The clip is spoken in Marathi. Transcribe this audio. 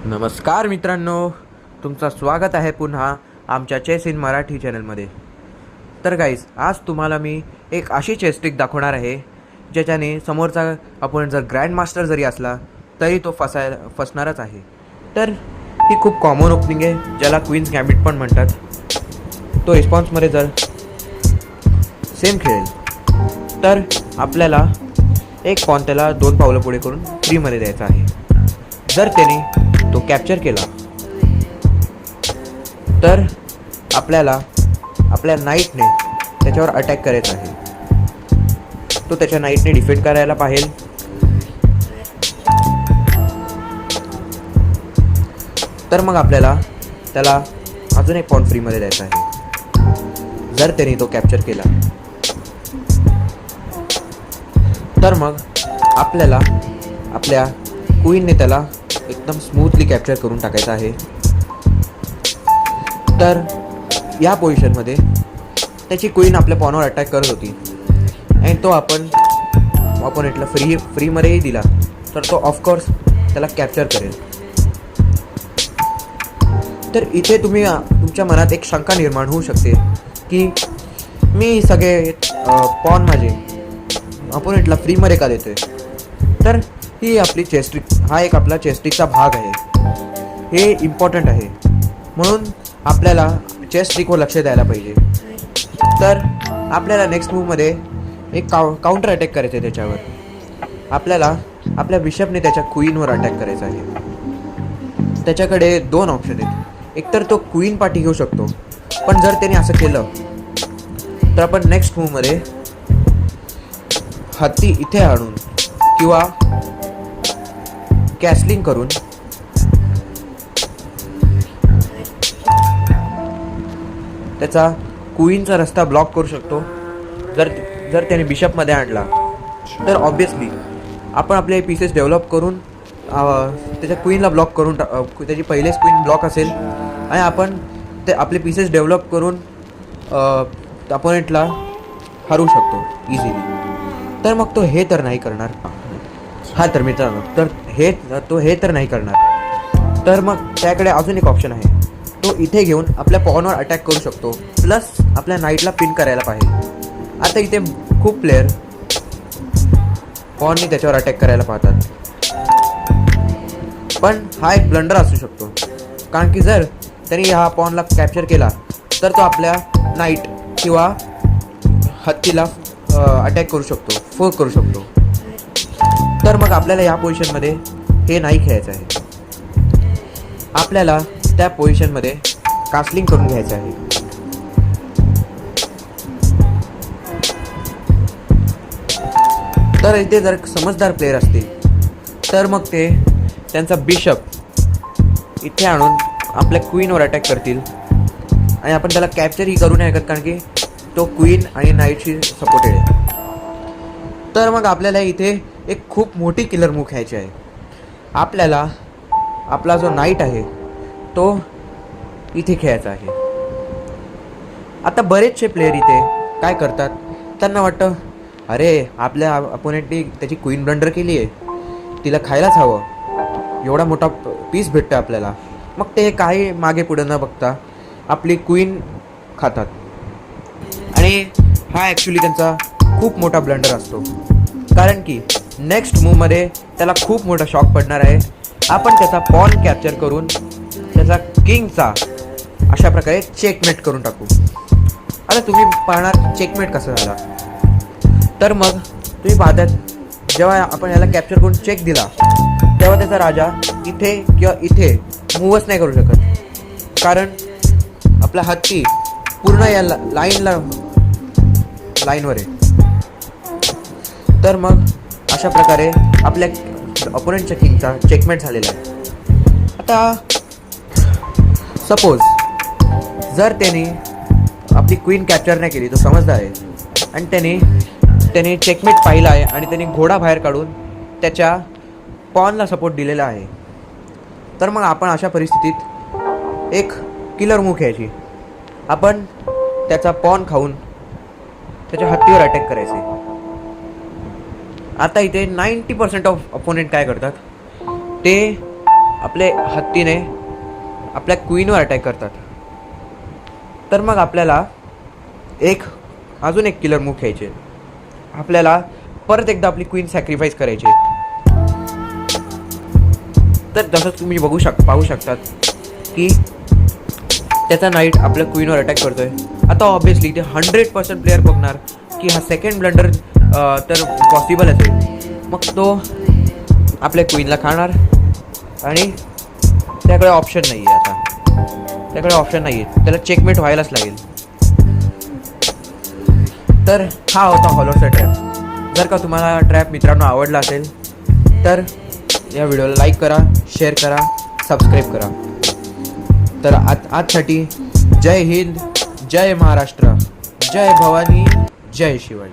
नमस्कार मित्रांनो, तुमचं स्वागत आहे पुन्हा आमच्या चेस इन मराठी चॅनलमध्ये. तर गाईज, आज तुम्हाला मी एक अशी चेस ट्रिक दाखवणार आहे ज्याच्याने समोरचा अपोनंट जर ग्रँड मास्टर जरी असला तरी तो फसणारच आहे. तर ही खूप कॉमन ओपनिंग आहे ज्याला क्वीन्स गॅम्बिट पण म्हणतात. तो रिस्पॉन्समध्ये जर सेम खेळेल तर आपल्याला एक पॉन त्याला 2 पावलं पुढे करून फ्रीमध्ये द्यायचा आहे. जर त्याने तो कॅप्चर केला तर आपल्याला आपल्या नाईटने त्याच्यावर अटॅक करायचा आहे. तो त्याच्या नाईटने डिफेंड करायला पाहिजे. तर मग आपल्याला त्याला अजून एक पॉन फ्रीमध्ये द्यायचा आहे. जर त्याने तो कॅप्चर केला तर मग आपल्याला आपल्या क्वीनने त्याला एकदम स्मूथली कॅप्चर करून टाकायचं आहे. तर या पोझिशनमध्ये त्याची क्वीन आपल्या पॉनवर अटॅक करत होती आणि तो आपण ऑपोनेंटला फ्रीमध्येही दिला तर तो ऑफकोर्स त्याला कॅप्चर करेल. तर इथे तुमच्या मनात एक शंका निर्माण होऊ शकते की मी सगळे पॉन माझे ऑपोनेंटला फ्रीमध्ये का देतोय. तर ही आपली चेस ट्रिक, हा एक आपला चेस ट्रिकचा भाग आहे. हे इम्पॉर्टंट आहे म्हणून आपल्याला चेस ट्रिकवर लक्ष द्यायला पाहिजे. तर आपल्याला नेक्स्ट मूवमध्ये एक काउंटर अटॅक करायचं आहे. त्याच्यावर आपल्याला आपल्या बिशपने त्याच्या क्वीनवर अटॅक करायचा आहे. त्याच्याकडे 2 ऑप्शन आहेत. एकतर तो क्वीन पाठी घेऊ शकतो, पण जर त्याने असं केलं तर आपण नेक्स्ट मूवमध्ये हत्ती इथे आणून किंवा कॅसलिंग करून त्याचा क्वीनचा रस्ता ब्लॉक करू शकतो. जर त्याने बिशपमध्ये आणला तर ऑब्वियसली आपण आपले पीसेस डेव्हलप करून त्याच्या क्वीनला ब्लॉक करून त्याची पहिलेच क्वीन ब्लॉक असेल आणि आपण ते आपले पीसेस डेव्हलप करून अपोनेंटला हरवू शकतो इझिली. तर मग तो हे तर नाही करणार. तर मित्रांनो, तर हे तर नाही करणार. तर मग त्याकडे अजून एक ऑप्शन आहे. तो इथे घेऊन आपल्या पॉनवर अटॅक करू शकतो, प्लस आपल्या नाईटला पिन करायला पाहिजे. आता इथे खूप प्लेयर पॉननी त्याच्यावर अटॅक करायला पाहतात, पण हा एक ब्लंडर असू शकतो. कारण की जर त्यांनी हा पॉनला कॅप्चर केला तर तो आपल्या नाईट किंवा हत्तीला अटॅक करू शकतो, फोर्क करू शकतो. तर मग आपल्याला या पोझिशनमध्ये हे नाही खेळायचं आहे. आपल्याला त्या पोझिशनमध्ये कास्लिंग करून घ्यायचं आहे. तर इथे जर समजदार प्लेयर असतील तर मग ते त्यांचा बिशप इथे आणून आपल्या क्वीनवर अटॅक करतील आणि आपण त्याला कॅप्चरही करू नाही शकत, कारण की तो क्वीन आणि नाईटशी सपोर्टेड आहे. तर मग आपल्याला इथे एक खूप मोठी किलर मूव्ह खेळायची आहे. आपल्याला आपला जो नाईट आहे तो इथे खेळायचा आहे. आता बरेचसे प्लेयर इथे काय करतात, त्यांना वाटतं अरे आपल्या अपोनेंटनी त्याची क्वीन ब्लंडर केली आहे, तिला खायलाच हवं, एवढा मोठा पीस भेटतो आपल्याला. मग ते काही मागे पुढे न बघता आपली क्वीन खातात आणि हा ॲक्च्युली त्यांचा खूप मोठा ब्लंडर असतो. कारण की नेक्स्ट मूवमध्ये त्याला खूप मोठा शॉक पडणार आहे. आपण त्याचा पॉन कॅप्चर करून त्याचा किंगचा अशा प्रकारे चेकमेट करून टाकू. आता तुम्ही पाहणार चेकमेट कसं झाला. तर मग तुम्ही पाहतात जेव्हा आपण याला कॅप्चर करून चेक दिला तेव्हा त्याचा राजा इथे किंवा इथे मूवच नाही करू शकत, कारण आपला हत्ती पूर्ण या लाईनवर आहे. तर मग अशा प्रकारे आपल्या अपोनेंटच्या किंगचा चेकमेट झालेला आहे. आता सपोज जर त्याने आपली क्वीन कॅप्चर नाही केली, तो समजदार आहे आणि त्याने चेकमेट पाहिला आहे आणि त्याने घोडा बाहेर काढून त्याच्या पॉनला सपोर्ट दिलेला आहे. तर मग आपण अशा परिस्थितीत एक किलर मूव्ह खेळायची. आपण त्याचा पॉन खाऊन त्याच्या हत्तीवर अटॅक करायचे. आता इथे 90% ऑफ अपोनेंट काय करतात, ते आपले हत्तीने आपल्या क्वीनवर अटॅक करतात. तर मग आपल्याला अजून एक किलर मूव्ह घ्यायचे. आपल्याला परत एकदा आपली क्वीन सॅक्रिफाईस करायची. तर जसं तुम्ही पाहू शकतात की त्याचा नाईट आपल्या क्वीनवर अटॅक करतोय. आता ऑब्विसली ते 100% प्लेअर बघणार की हा सेकंड ब्लंडर तर पॉसिबल असेल. मग तो आपल्या क्वीनला खाणार आणि त्याकडे ऑप्शन नाही आहे. आता त्याकडे ऑप्शन नाही आहे, त्याला चेकमेट व्हायलाच लागेल. तर हा होता हॉलोचा ट्रॅप. जर का तुम्हाला ट्रॅप मित्रांनो आवडला असेल तर या व्हिडिओला लाईक करा, शेअर करा, सबस्क्राईब करा. तर आजसाठी जय हिंद, जय महाराष्ट्र, जय भवानी, जय शिवाजी.